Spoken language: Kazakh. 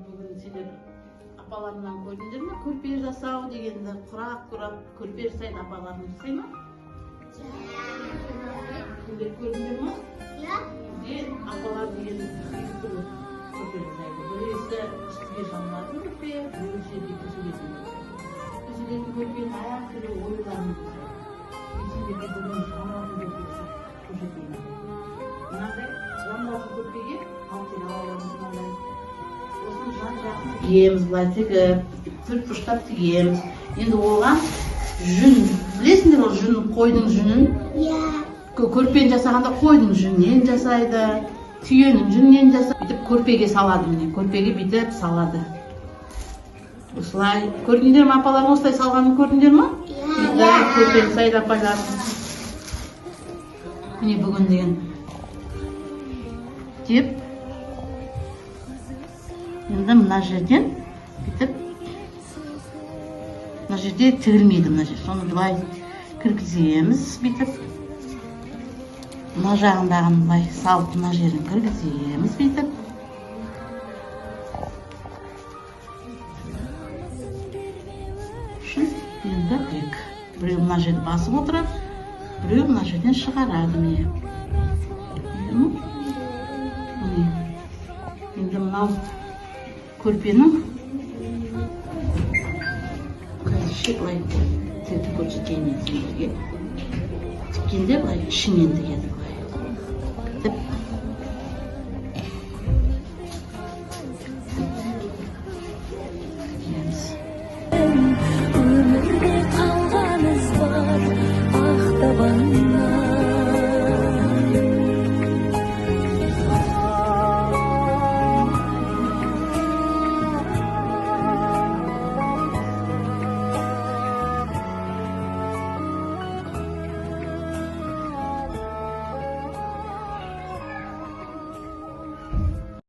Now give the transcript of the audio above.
бүгін сендер апаларымнан көрдіңдер ме? Көрпе жасау дегенді құрақ құрап көрпе жасайды апаларың жасай ма? Сендер көрдіңдер ме? Бізде апалар деген көрпе жасайды. Біреуісі үстіге жамылатын көрпе, біреуісі жерде төселетін көрпе. Төселетін көрпенің аяқ түрі оюларын жасайды. Сендерге бүгін жамылатын көрпе көрсетейін. Мынандай жамылатын көрпеге алтын алаларымыз мынандай. Осыны жан-жағын тігеміз, былай тігіп, төрт бұрыштап тігеміз. Енді оған жүн, білесіңдер ол жүн, қойдың жүнін? Иә. Көрпені жасағанда қойдың жүнінен жасайды, түйенің жүнінен жасайды. Бүйтіп көрпеге салады міне, көрпеге бүйтіп салады. Осылай, көрдіңдер ме апаларың осылай салғанын көрдіңдер ме? Иә. Көрпені жасайды апалар. Міне бүгін деген деп енді мына жерден бүйтіп мына жерде тігілмейді мына жер. Соны былай кіргіземіз бүйтіп. Мына жағындағын былай салып мына жерін кіргіземіз бүйтіп. Үшін енді біреу мына жерді басып отырады, біреу мына жерден шығарады міне. Енді мынау көрпенің қазірше былай тігіп көрсетейін сендерге. Тіккенде былай ішінен тігеді былай. Тігеміз.